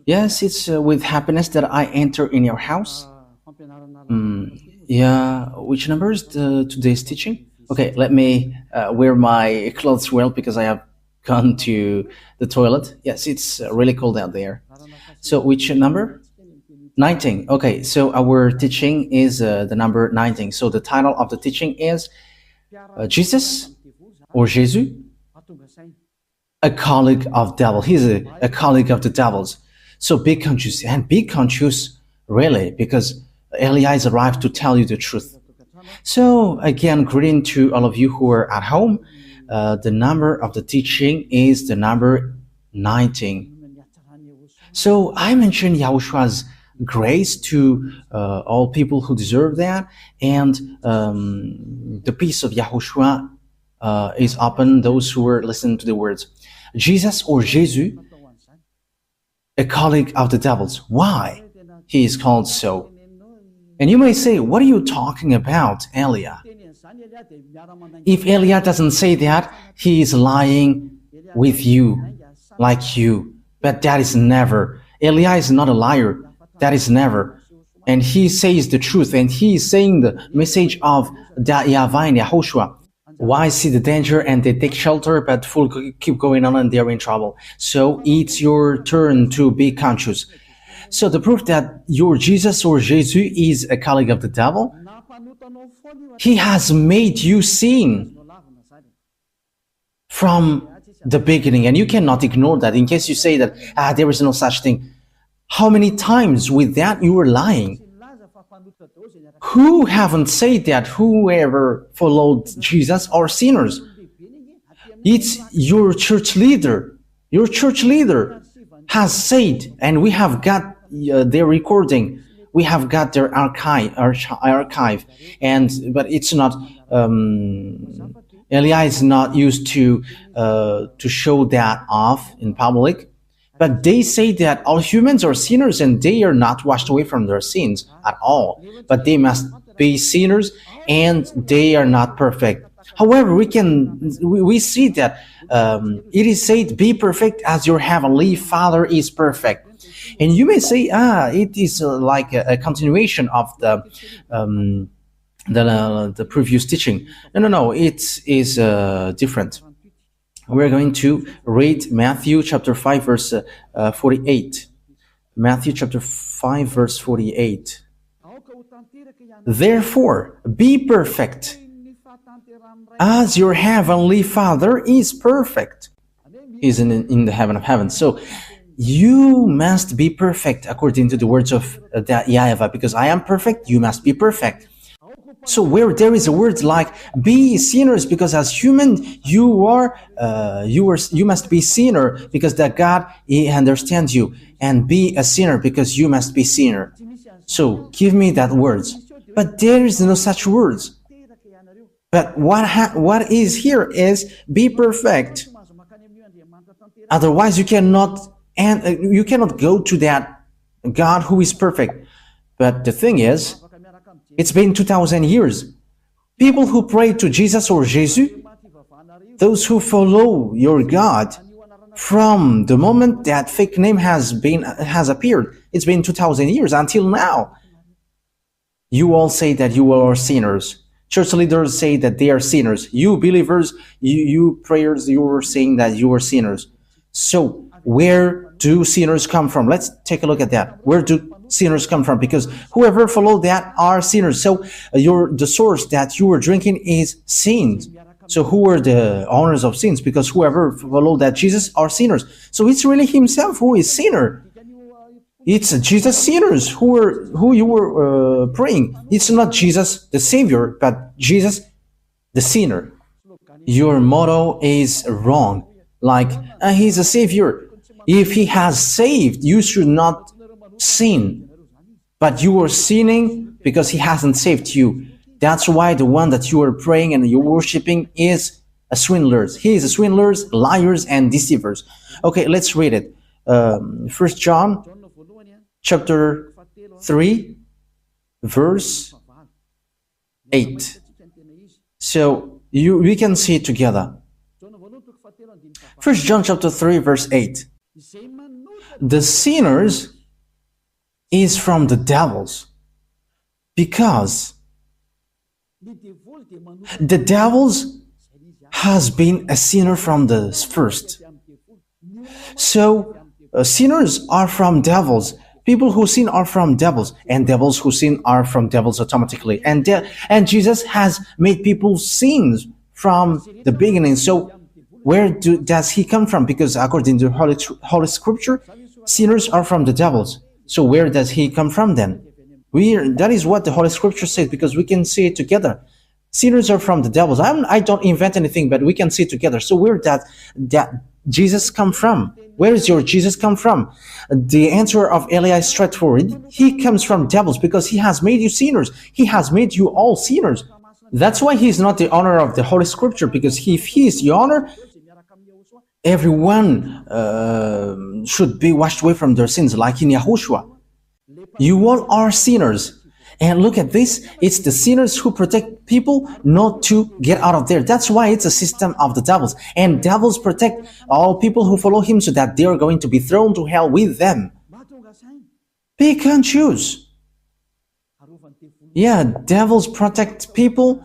Yes, it's with happiness that I enter in your house. Yeah, which number is today's teaching? Okay, let me wear my clothes well because I have gone to the toilet. Yes, it's really cold out there. So, which number? 19. Okay, so our teaching is the number 19. So, the title of the teaching is Jesus or Jesus, a colleague of devil. He's a colleague of the devils. So be conscious and be conscious really because Elias arrived to tell you the truth. So again, greeting to all of you who are at home. The number of the teaching is the number 19. So I mentioned Yahoshua's grace to all people who deserve that, and the peace of Yahushua is upon those who are listening to the words. Jesus or Jesus, a colleague of the devils. Why he is called so? And you may say, what are you talking about, Elia? If Elia doesn't say that, he is lying with you, like you. But that is never. Elia is not a liar. That is never. And he says the truth, and he is saying the message of YAHVAH and YAHOSHUAH. Why see the danger and they take shelter, but fool keep going on and they're in trouble. So it's your turn to be conscious. So the proof that your Jesus or Jesus is a colleague of the devil, he has made you sin from the beginning, and you cannot ignore that. In case you say that there is no such thing, how many times with that you were lying? Who haven't said that whoever followed Jesus are sinners? It's your church leader. Your church leader has said, and we have got their recording. We have got their archive, but it's not. Elia is not used to show that off in public. But they say that all humans are sinners and they are not washed away from their sins at all. But they must be sinners and they are not perfect. However, we see that it is said, be perfect as your heavenly Father is perfect. And you may say, it is like a continuation of the previous teaching. No, it is different. We're going to read Matthew chapter 5 verse 48. Matthew chapter 5 verse 48. Therefore, be perfect as your heavenly Father is perfect. Is in the heaven of heavens. So you must be perfect according to the words of YAHVAH, because I am perfect, you must be perfect. So where there is a word like be sinners, because as human you must be sinner because that God he understands you, and be a sinner because you must be sinner. So give me that words, but there is no such words. But what is here is be perfect. Otherwise you cannot go to that God who is perfect. But the thing is, it's been 2,000 years. People who pray to Jesus or Jesus, those who follow your God, from the moment that fake name has appeared, it's been 2,000 years until now. You all say that you are sinners. Church leaders say that they are sinners. You believers, you prayers, you are saying that you are sinners. So where do sinners come from? Let's take a look at that. Where do sinners come from? Because whoever followed that are sinners. So the source that you are drinking is sins. So who are the owners of sins? Because whoever followed that Jesus are sinners. So it's really himself who is sinner. It's Jesus sinners who you were praying. It's not Jesus the Savior, but Jesus the sinner. Your motto is wrong. Like he's a Savior. If he has saved, you should not sin, but you are sinning because he hasn't saved you. That's why the one that you are praying and you're worshiping is a swindler. He is a swindlers, liars, and deceivers. Okay, let's read it. 1 John chapter 3 verse 8. So we can see it together. 1 John chapter 3 verse 8. the sinners is from the devils, because the devils has been a sinner from the first. So sinners are from devils. People who sin are from devils, and devils who sin are from devils automatically. And Jesus has made people sins from the beginning. So where does he come from? Because according to Holy Scripture, sinners are from the devils. So where does he come from then? That is what the Holy Scripture says, because we can see it together. Sinners are from the devils. I don't invent anything, but we can see it together. So where that Jesus come from? Where does your Jesus come from? The answer of Eli is straightforward. He comes from devils, because he has made you sinners. He has made you all sinners. That's why he's not the owner of the Holy Scripture, because if he is the owner, everyone should be washed away from their sins, like in YAHOSHUAH. You all are sinners. And look at this, it's the sinners who protect people not to get out of there. That's why it's a system of the devils. And devils protect all people who follow him, so that they are going to be thrown to hell with them. Pick and choose. Yeah, devils protect people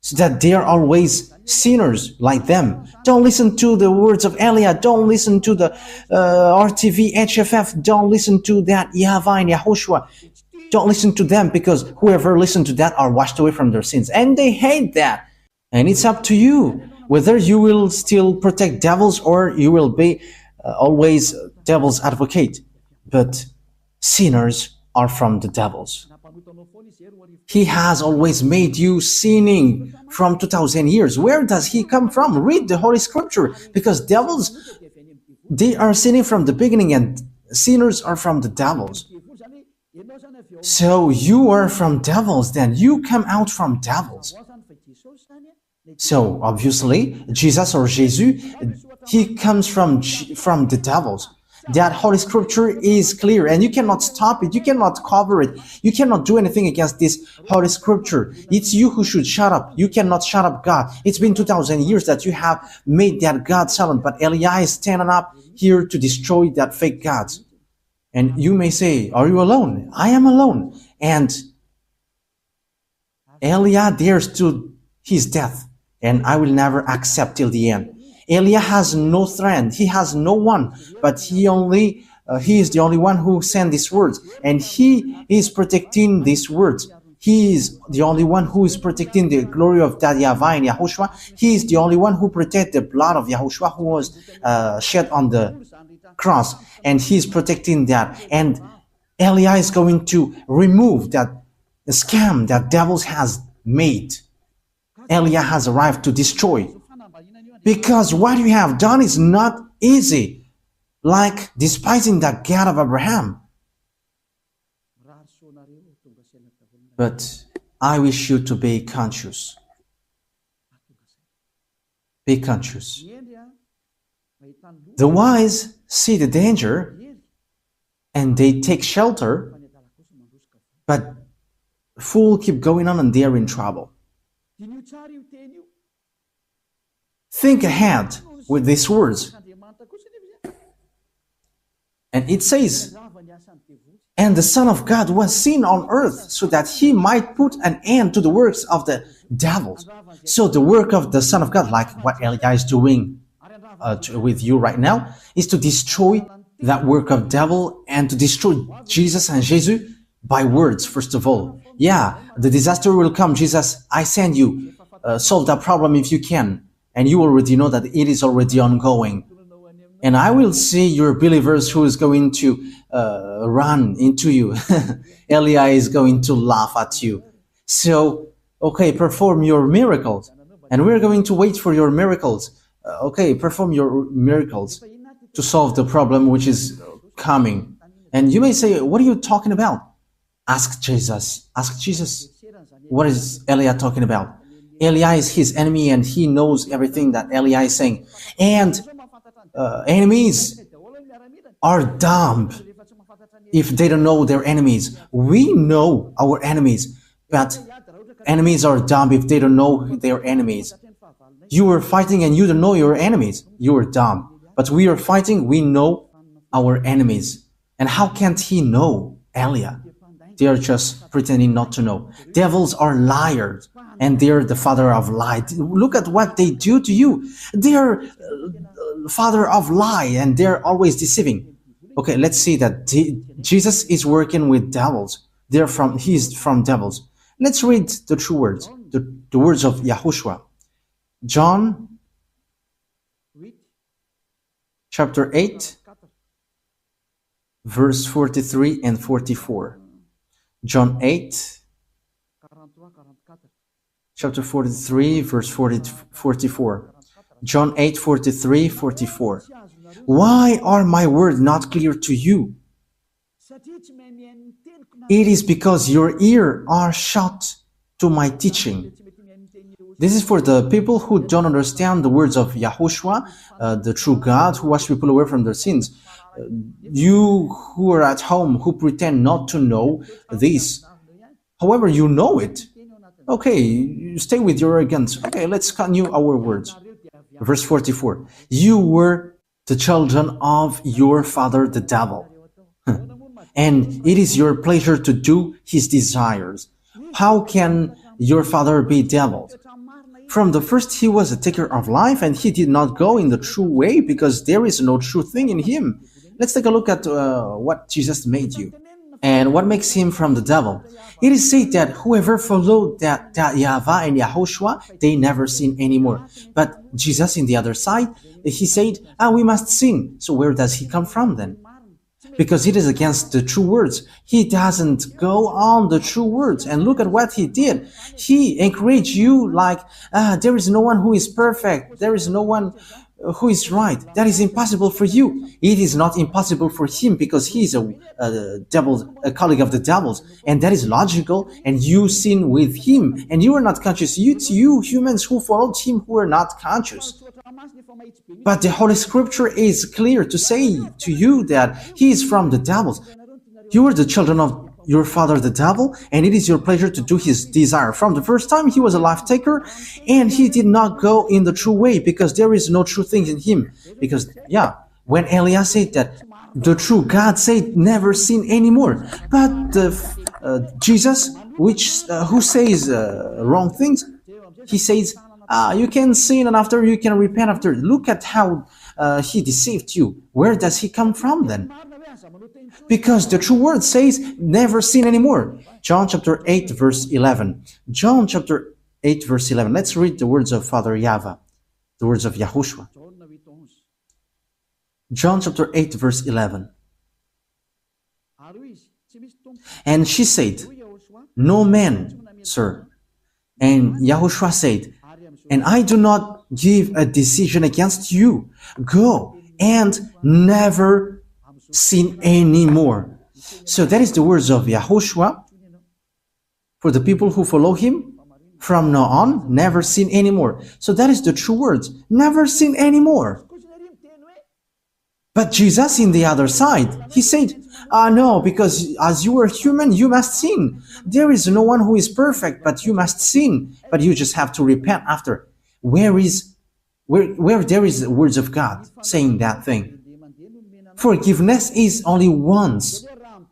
so that they are always sinners like them. Don't listen to the words of Elia. Don't listen to the RTV, HFF. Don't listen to that YAHVAH and YAHOSHUAH. Don't listen to them, because whoever listens to that are washed away from their sins. And they hate that. And it's up to you whether you will still protect devils or you will be always devil's advocate. But sinners are from the devils. He has always made you sinning from 2,000 years. Where does he come from? Read the Holy Scripture, because devils, they are sinning from the beginning, and sinners are from the devils. So you are from devils, then you come out from devils. So obviously, Jesus or Jesus, he comes from the devils. That Holy Scripture is clear, and you cannot stop it, you cannot cover it, you cannot do anything against this Holy Scripture. It's you who should shut up. You cannot shut up God. It's been 2,000 years that you have made that God silent, but Eli is standing up here to destroy that fake gods. And you may say, are you alone? I am alone. And Elia dares to his death, and I will never accept till the end. Elia has no friend. He has no one, but he is the only one who sent these words, and he is protecting these words. He is the only one who is protecting the glory of that YAHVAH and YAHOSHUAH. He is the only one who protects the blood of YAHOSHUAH, who was shed on the cross, and he's protecting that. And Eli is going to remove that scam that devils has made. Eli has arrived to destroy, because what you have done is not easy, like despising the God of Abraham. But I wish you to be conscious. Be conscious. The wise see the danger and they take shelter, but fool keep going on and they are in trouble. Think ahead with these words. And it says, and the Son of God was seen on earth so that he might put an end to the works of the devils. So the work of the Son of God, like what Eli is doing with you right now, is to destroy that work of devil and to destroy Jesus and Jesus by words, first of all. Yeah, the disaster will come. Jesus, I send you. Solve that problem if you can. And you already know that it is already ongoing. And I will see your believers who is going to run into you. Eli is going to laugh at you. So, okay, perform your miracles. And we're going to wait for your miracles. Okay, perform your miracles to solve the problem which is coming. And you may say, what are you talking about? Ask Jesus. Ask Jesus. What is Eli talking about? Eli is his enemy and he knows everything that Eli is saying. And enemies are dumb if they don't know their enemies. We know our enemies, but enemies are dumb if they don't know their enemies. You are fighting and you don't know your enemies. You are dumb. But we are fighting, we know our enemies. And how can't he know, Elia? They are just pretending not to know. Devils are liars, and they're the father of lie. Look at what they do to you. They're father of lie, and they're always deceiving. Okay, let's see that Jesus is working with devils. He's from devils. Let's read the true words, the words of YAHOSHUAH. John chapter 8, verse 43 and 44. John 8, chapter 43, verse 44. John 8, 43, 44. Why are my words not clear to you? It is because your ears are shut to my teaching. This is for the people who don't understand the words of YAHOSHUAH, the true God who washed people away from their sins. You who are at home, who pretend not to know this, however, you know it. Okay, you stay with your arrogance. Okay, let's continue our words. Verse 44. You were the children of your father the devil, and it is your pleasure to do his desires. How can your father be devil? From the first he was a taker of life, and he did not go in the true way because there is no true thing in him. Let's take a look at what Jesus made you and what makes him from the devil. It is said that whoever followed that YAHVAH and YAHOSHUAH, they never sin anymore. But Jesus, in the other side, he said, we must sin. So where does he come from then? Because it is against the true words. He doesn't go on the true words. And look at what he did. He encouraged you like, there is no one who is perfect. There is no one who is right. That is impossible for you. It is not impossible for him because he is a colleague of the devil's, and that is logical. And you sin with him, and you are not conscious. It's you humans who followed him who are not conscious. But the Holy Scripture is clear to say to you that he is from the devil's. You are the children of your father the devil, and it is your pleasure to do his desire. From the first time he was a life taker, and he did not go in the true way because there is no true thing in him. Because when Elias said that the true God said never sin anymore, but Jesus, who says wrong things, he says you can sin and after you can repent after. Look at how he deceived you. Where does he come from then? Because the true word says never sin anymore. John chapter 8 verse 11. John chapter 8 verse 11. Let's read the words of Father YAHVAH, the words of YAHOSHUAH. John chapter 8 verse 11. And she said, no man, sir. And YAHOSHUAH said, and I do not give a decision against you. Go and never sin anymore. So that is the words of YAHOSHUAH for the people who follow him. From now on, never sin anymore. So that is the true words. Never sin anymore. But Jesus, in the other side, he said, no, because as you are human, you must sin. There is no one who is perfect, but you must sin. But you just have to repent after. Where there is the words of God saying that thing? Forgiveness is only once,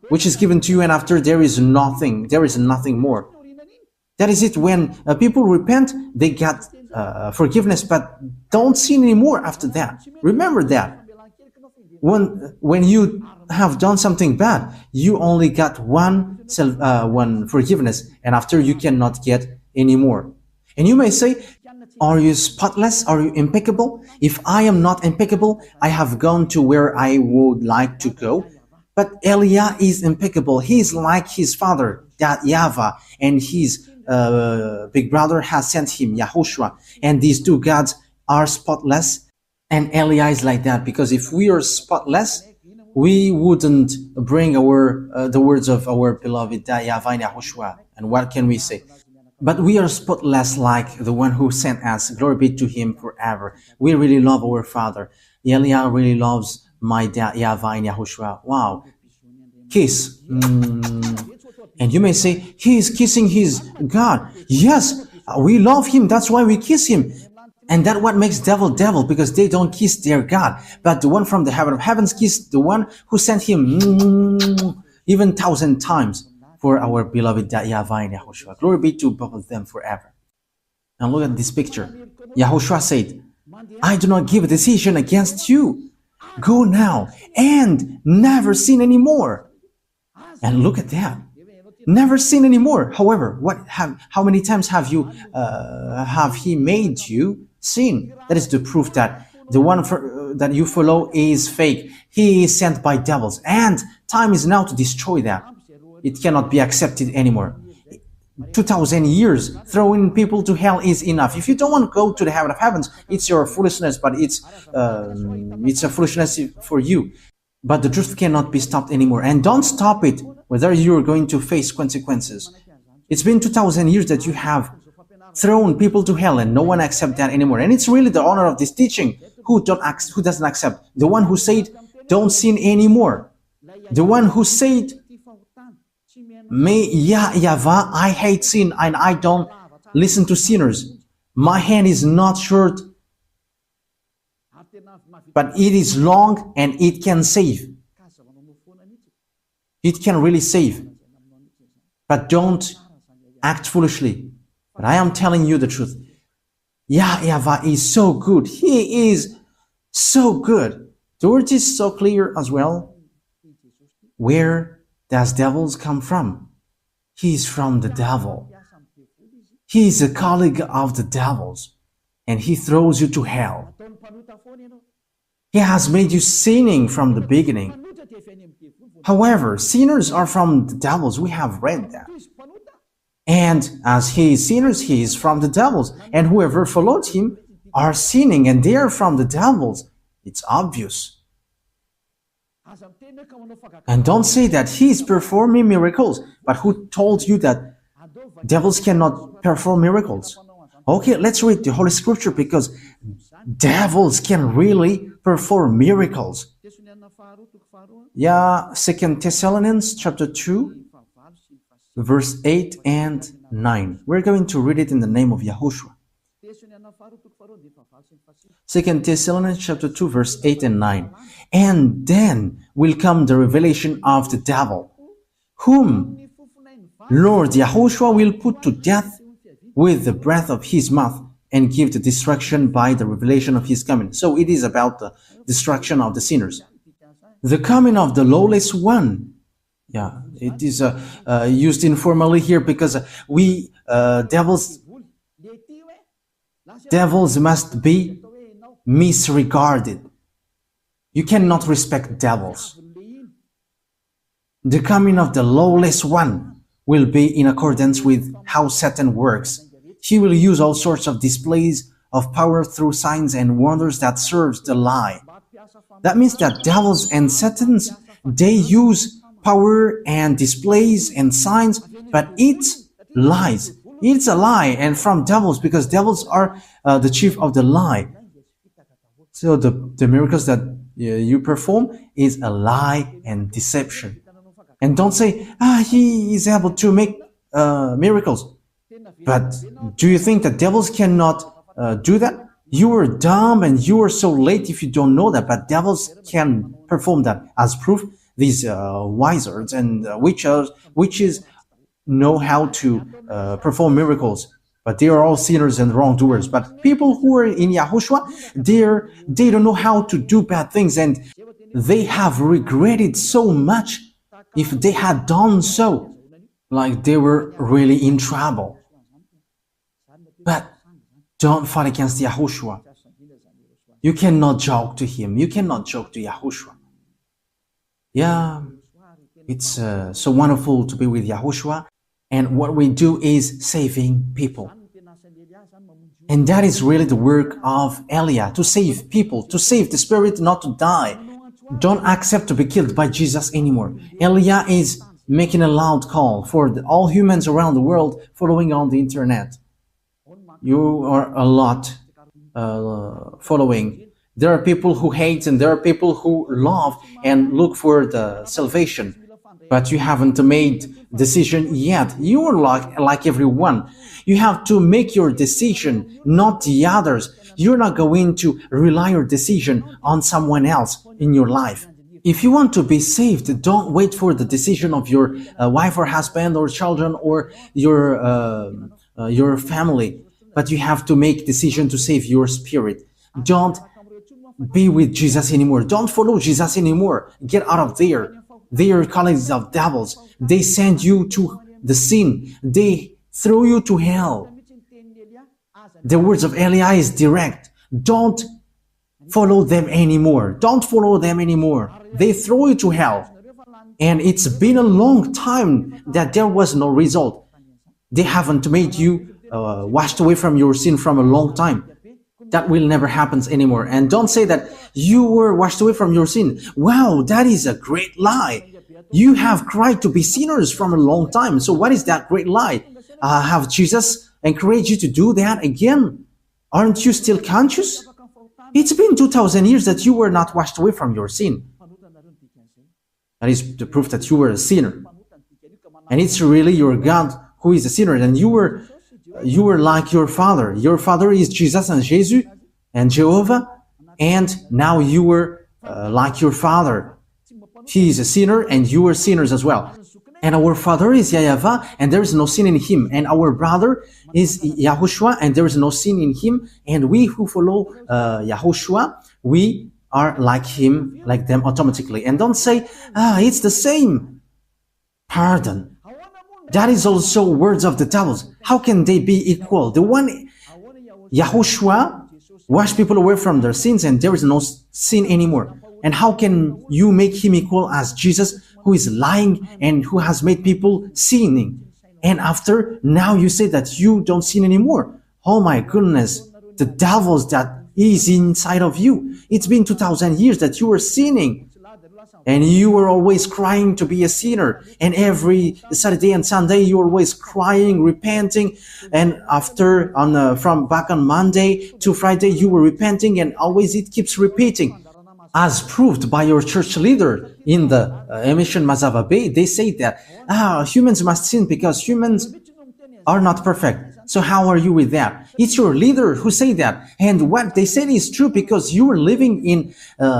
which is given to you, and after there is nothing more. That is it. When people repent, they get forgiveness, but don't sin anymore after that. Remember that. When you have done something bad, you only got one forgiveness, and after you cannot get any more. And you may say, are you spotless? Are you impeccable? If I am not impeccable, I have gone to where I would like to go. But Elia is impeccable. He is like his father, that YAHVAH, and his big brother has sent him, YAHOSHUAH. And these two gods are spotless. And Elia is like that, because if we are spotless, we wouldn't bring the words of our beloved YAHVAH and YAHOSHUAH. And what can we say? But we are spotless like the one who sent us. Glory be to him forever. We really love our Father. Elia really loves my dad, YAHVAH and YAHOSHUAH. Wow. Kiss. And you may say, he is kissing his God. Yes, we love him. That's why we kiss him. And that what makes devil devil, because they don't kiss their God. But the one from the heaven of heavens kissed the one who sent him even 1,000 times for our beloved YAHVAH and YAHOSHUAH. Glory be to both of them forever. And look at this picture. YAHOSHUAH said, I do not give a decision against you. Go now and never sin anymore. And look at that. Never sin anymore. However, how many times have he made you sin? That is the proof that the one that you follow is fake. He is sent by devils, and time is now to destroy that. It cannot be accepted anymore. 2,000 years throwing people to hell is enough. If you don't want to go to the heaven of heavens, it's your foolishness, but it's a foolishness for you. But the truth cannot be stopped anymore, and don't stop it, whether you're going to face consequences. It's been 2,000 years that you have thrown people to hell, and no one accepts that anymore. And it's really the honor of this teaching who doesn't accept. The one who said, don't sin anymore. The one who said, YAHVAH, I hate sin and I don't listen to sinners. My hand is not short, but it is long and it can save. It can really save. But don't act foolishly. But I am telling you the truth. YAHVAH is so good. He is so good. The word is so clear as well. Where does devils come from? He is from the devil. He is a colleague of the devils, and he throws you to hell. He has made you sinning from the beginning. However, sinners are from the devils. We have read that. And as he is sinners, he is from the devils. And whoever followed him are sinning, and they are from the devils. It's obvious. And don't say that he is performing miracles. But who told you that devils cannot perform miracles? Okay, let's read the Holy Scripture, because devils can really perform miracles. Yeah, 2 Thessalonians chapter 2, verse 8 and 9. We're going to read it in the name of Yahushua. 2 Thessalonians chapter 2, verse 8 and 9. And then will come the revelation of the devil, whom Lord Yahushua will put to death with the breath of his mouth, and give the destruction by the revelation of his coming. So it is about the destruction of the sinners. The coming of the lawless one. Yeah, it is used informally here, because devils must be misregarded. You cannot respect devils. The coming of the lawless one will be in accordance with how Satan works. He will use all sorts of displays of power through signs and wonders that serves the lie. That means that devils and Satans, they use power and displays and signs, but it's lies. It's a lie, and from devils, because devils are the chief of the lie. So the miracles that you perform is a lie and deception. And don't say, he is able to make miracles. But do you think that devils cannot do that? You are dumb and you are so late if you don't know that, but devils can perform that. As proof, these wizards and witches know how to perform miracles, but they are all sinners and wrongdoers. But people who are in Yahushua, they don't know how to do bad things, and they have regretted so much if they had done so, like they were really in trouble. But don't fight against Yahushua. You cannot joke to him. You cannot joke to Yahushua. Yeah, it's so wonderful to be with Yahushua. And what we do is saving people. And that is really the work of Elia, to save people, to save the spirit not to die. Don't accept to be killed by Jesus anymore. Elia is making a loud call for all humans around the world following on the internet. You are a lot following. There are people who hate, and there are people who love and look for the salvation. but you haven't made decision yet. You're like everyone. You have to make your decision, not the others. You're not going to rely your decision on someone else in your life. If you want to be saved, don't wait for the decision of your wife or husband or children or your family, but you have to make decision to save your spirit. Don't be with Jesus anymore. Don't follow Jesus anymore. Get out of there. They are colleagues of devils. They send you to the sin. They throw you to hell. The words of Eliah is direct. Don't follow them anymore. Don't follow them anymore. They throw you to hell. And it's been a long time that there was no result. They haven't made you washed away from your sin from a long time. That will never happen anymore. And don't say that you were washed away from your sin. Wow, that is a great lie. You have cried to be sinners from a long time. So what is that great lie? Have Jesus encouraged you to do that again? Aren't you still conscious? It's been 2,000 years that you were not washed away from your sin. That is the proof that you were a sinner. And it's really your God who is a sinner. And you were like your father. Your father is Jesus and Jesus and Jehovah. And now you were like your father. He is a sinner and you are sinners as well. And our father is YAHVAH and there is no sin in him. And our brother is YAHOSHUAH and there is no sin in him. And we who follow YAHOSHUAH, we are like him, like them automatically. And don't say, it's the same. Pardon. That is also words of the devils. How can they be equal? The one, YAHOSHUAH, wash people away from their sins and there is no sin anymore. And how can you make him equal as Jesus, who is lying and who has made people sinning? And after, now you say that you don't sin anymore. Oh my goodness, the devils that is inside of you. It's been 2,000 years that you were sinning. And you were always crying to be a sinner. And every Saturday and Sunday, you were always crying, repenting. And after, from back on Monday to Friday, you were repenting. And always it keeps repeating. As proved by your church leader in the emission Mazava Bay, they say that humans must sin because humans are not perfect. So how are you with that? It's your leader who say that. And what they said is true because you were living in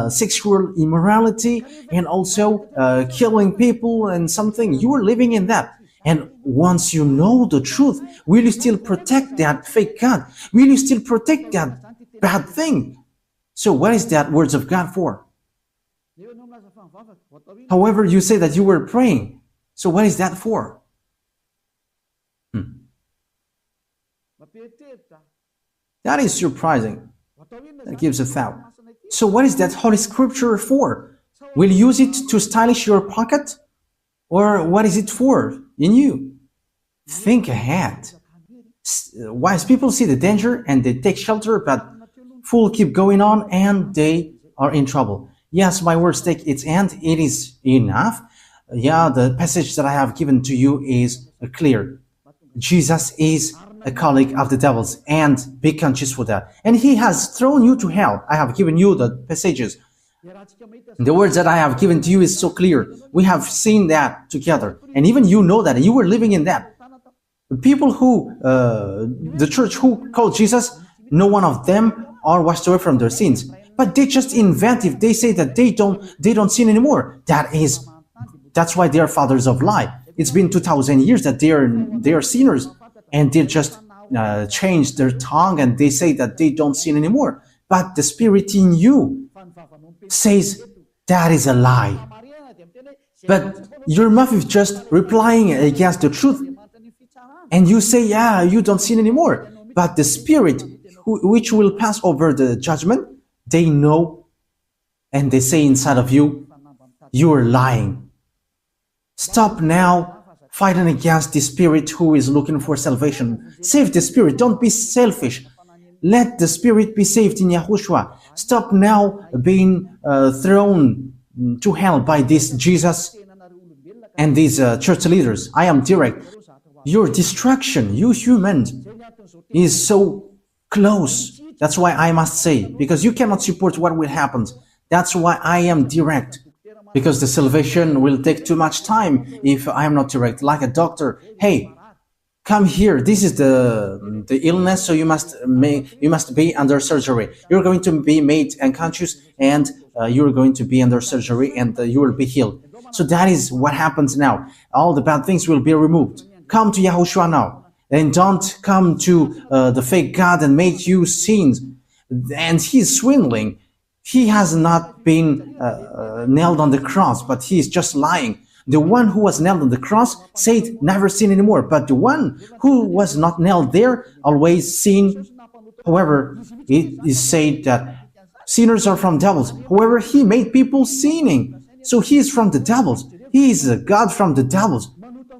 sexual immorality and also killing people and something. You were living in that. And once you know the truth, will you still protect that fake God? Will you still protect that bad thing? So what is that words of God for? However, you say that you were praying. So what is that for? That is surprising. That gives a thought. So what is that Holy Scripture for? Will you use it to stylish your pocket? Or what is it for in you? Think ahead. Wise people see the danger and they take shelter, but fools keep going on and they are in trouble. Yes, my words take its end. It is enough. Yeah, the passage that I have given to you is clear. Jesus is a colleague of the devils, and be conscious for that. And he has thrown you to hell. I have given you the passages. The words that I have given to you is so clear. We have seen that together. And even you know that. You were living in that. The people who, the church who called Jesus, no one of them are washed away from their sins. But they just invent if they say that they don't sin anymore. That's why they are fathers of lie. It's been 2,000 years that they are sinners, and they just change their tongue and they say that they don't sin anymore. But the spirit in you says that is a lie. But your mouth is just replying against the truth, and you say, yeah, you don't sin anymore. But the spirit which will pass over the judgment, they know and they say inside of you, you are lying. Stop now fighting against the spirit who is looking for salvation. Save the spirit. Don't be selfish. Let the spirit be saved in YAHOSHUAH. Stop now being thrown to hell by this Jesus and these church leaders. I am direct. Your destruction, you humans, is so close. That's why I must say, because you cannot support what will happen. That's why I am direct. because the salvation will take too much time if I am not direct. Like a doctor, hey, come here. This is the illness, so you must be under surgery. You're going to be made unconscious, and you're going to be under surgery, and you will be healed. So that is what happens now. All the bad things will be removed. Come to Yahushua now, and don't come to the fake God and make you sins. And he's swindling. He has not been nailed on the cross, but he is just lying. The one who was nailed on the cross said, never sin anymore. But the one who was not nailed there always sin. However, it is said that sinners are from devils. However, he made people sinning. So he is from the devils. He is a God from the devils.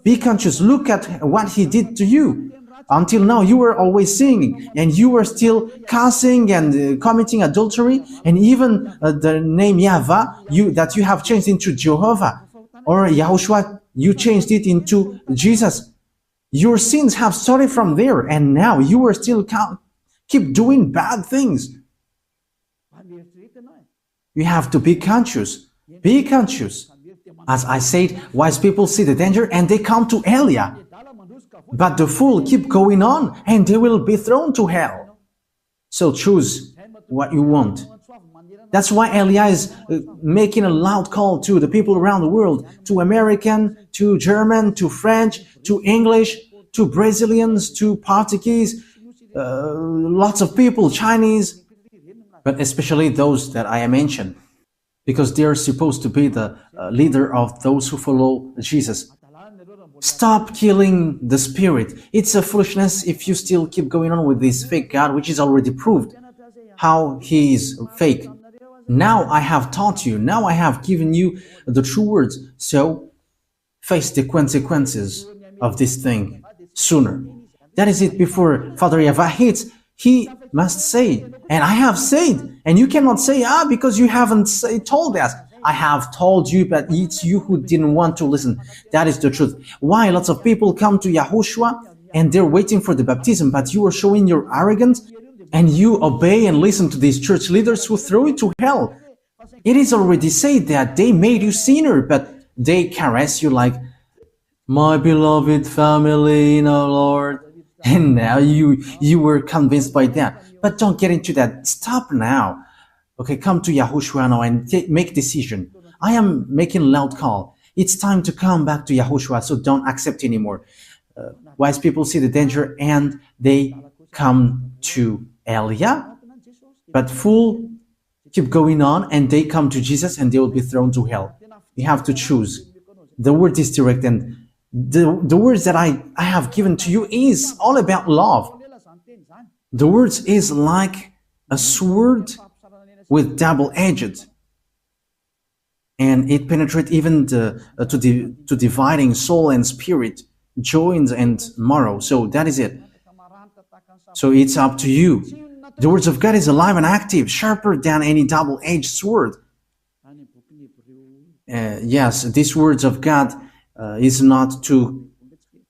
Be conscious. Look at what he did to you. Until now, you were always singing, and you were still cussing and committing adultery, and even the name YAHVAH that you have changed into Jehovah, or YAHOSHUAH, you changed it into Jesus. Your sins have started from there, and now you are still keep doing bad things. You have to be conscious. Be conscious. As I said, wise people see the danger and they come to Elia. But the fool keep going on and they will be thrown to hell. So choose what you want. That's why Elia is making a loud call to the people around the world, to American, to German, to French, to English, to Brazilians, to Portuguese, lots of people, Chinese, but especially those that I mentioned, because they are supposed to be the leader of those who follow Jesus. Stop killing the spirit. It's a foolishness if you still keep going on with this fake God, which is already proved how he is fake. Now I have taught you. Now I have given you the true words. So face the consequences of this thing sooner. That is it. Before Father YAHVAH hits, he must say, and I have said, and you cannot say, because you haven't told us. I have told you, but it's you who didn't want to listen. That is the truth. Why lots of people come to YAHOSHUAH and they're waiting for the baptism, but you are showing your arrogance and you obey and listen to these church leaders who throw you to hell. It is already said that they made you sinner, but they caress you like, my beloved family in our Lord. And now you were convinced by that. But don't get into that. Stop now. Okay, come to YAHOSHUAH now and make decision. I am making a loud call. It's time to come back to YAHOSHUAH, so don't accept anymore. Wise people see the danger and they come to Elia, but fool keep going on and they come to Jesus and they will be thrown to hell. You have to choose. The word is direct, and the words that I have given to you is all about love. The words is like a sword with double-edged, and it penetrates even to dividing soul and spirit, joints and marrow. So that is it. So it's up to you. The words of God is alive and active, sharper than any double-edged sword. Yes, these words of God is not to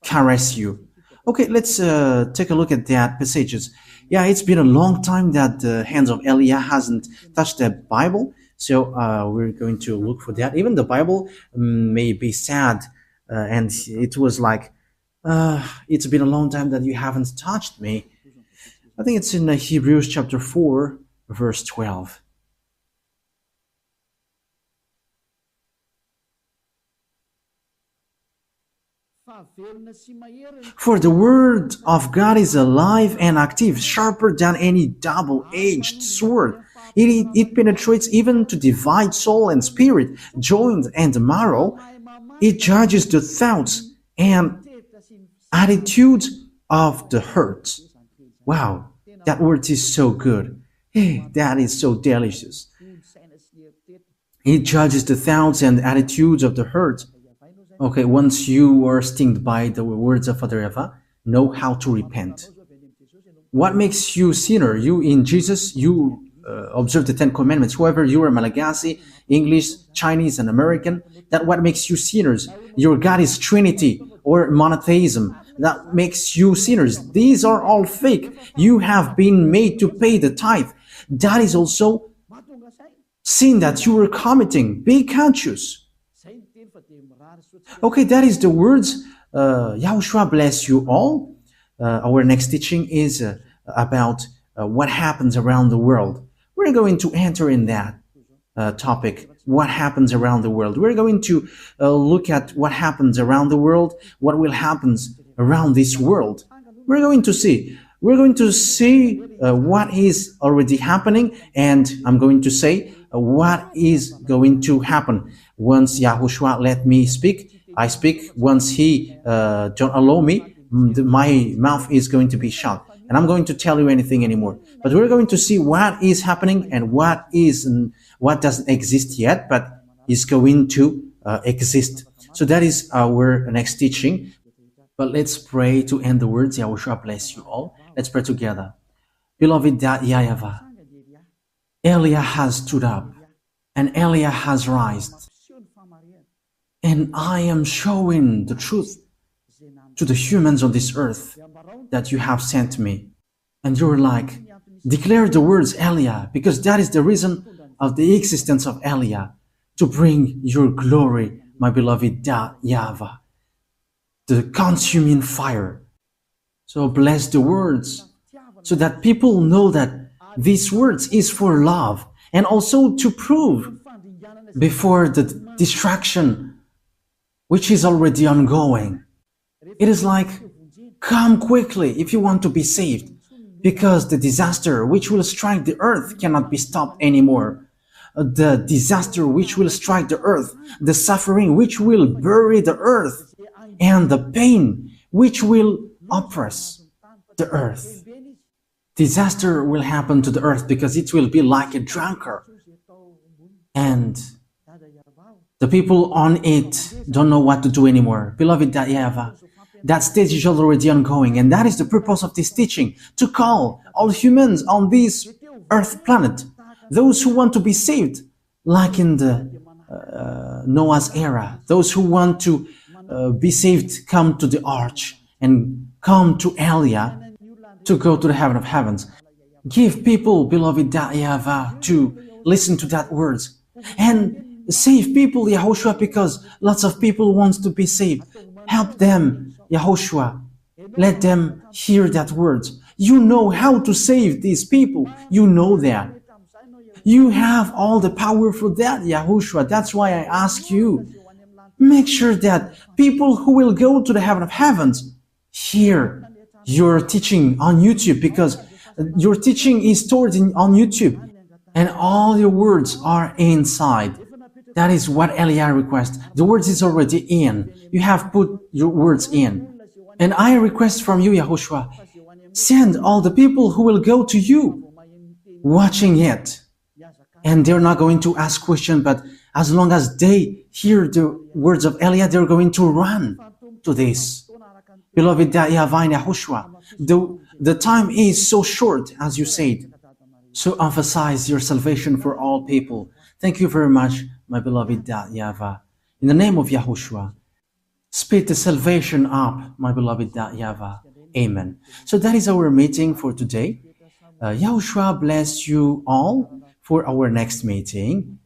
caress you. Okay, let's take a look at that passages. Yeah, it's been a long time that the hands of Elia hasn't touched the Bible, so we're going to look for that. Even the Bible may be sad, and it was like, it's been a long time that you haven't touched me. I think it's in Hebrews chapter 4, verse 12. For the word of God is alive and active, sharper than any double-edged sword. It penetrates even to divide soul and spirit, joint and marrow. It judges the thoughts and attitudes of the heart. Wow, that word is so good. Hey, that is so delicious. It judges the thoughts and attitudes of the heart. Okay, once you are stung by the words of Father YAHVAH, know how to repent. What makes you sinner? You in Jesus, you observe the 10 Commandments. Whoever you are, Malagasy, English, Chinese, and American, that what makes you sinners. Your God is Trinity or monotheism. That makes you sinners. These are all fake. You have been made to pay the tithe. That is also sin that you were committing. Be conscious. Okay, that is the words. Yahushua bless you all. Our next teaching is about what happens around the world. We're going to enter in that topic, what happens around the world. We're going to look at what happens around the world, what will happen around this world. We're going to see what is already happening, and I'm going to say what is going to happen. Once Yahushua let me speak, I speak. Once he don't allow me, my mouth is going to be shut, and I'm going to tell you anything anymore. But we're going to see what is happening and what doesn't exist yet, but is going to exist. So that is our next teaching. But let's pray to end the words. Yahushua bless you all. Let's pray together. Beloved YAHVAH, Elia has stood up and Elia has risen. And I am showing the truth to the humans on this earth that you have sent me. And you're like, declare the words Elia, because that is the reason of the existence of Elia, to bring your glory, my beloved YAHVAH, the consuming fire. So bless the words, so that people know that these words is for love, and also to prove before the distraction which is already ongoing. It is like, come quickly if you want to be saved, because the disaster which will strike the earth cannot be stopped anymore. The disaster which will strike the earth, the suffering which will bury the earth, and the pain which will oppress the earth. Disaster will happen to the earth because it will be like a drunkard. And the people on it don't know what to do anymore. Beloved YAHVAH, that stage is already ongoing, and that is the purpose of this teaching, to call all humans on this earth planet, those who want to be saved, like in the Noah's era, those who want to be saved, come to the arch and come to Elia to go to the heaven of heavens. Give people, beloved YAHVAH, to listen to that words and save people, Yahushua, because lots of people want to be saved. Help them, Yahushua. Let them hear that words. You know how to save these people. You know that. You have all the power for that, Yahushua. That's why I ask you, make sure that people who will go to the heaven of heavens hear your teaching on YouTube, because your teaching is stored on YouTube and all your words are inside. That is what Elia requests. The words is already in. You have put your words in. And I request from you, Yahushua, send all the people who will go to you watching it. And they're not going to ask questions, but as long as they hear the words of Elia, they're going to run to this. Beloved YAHVAH and Yahushua, the time is so short, as you said. So emphasize your salvation for all people. Thank you very much, my beloved YAHVAH. In the name of Yahushua, speed the salvation up, my beloved YAHVAH. Amen. So that is our meeting for today. Yahushua bless you all for our next meeting.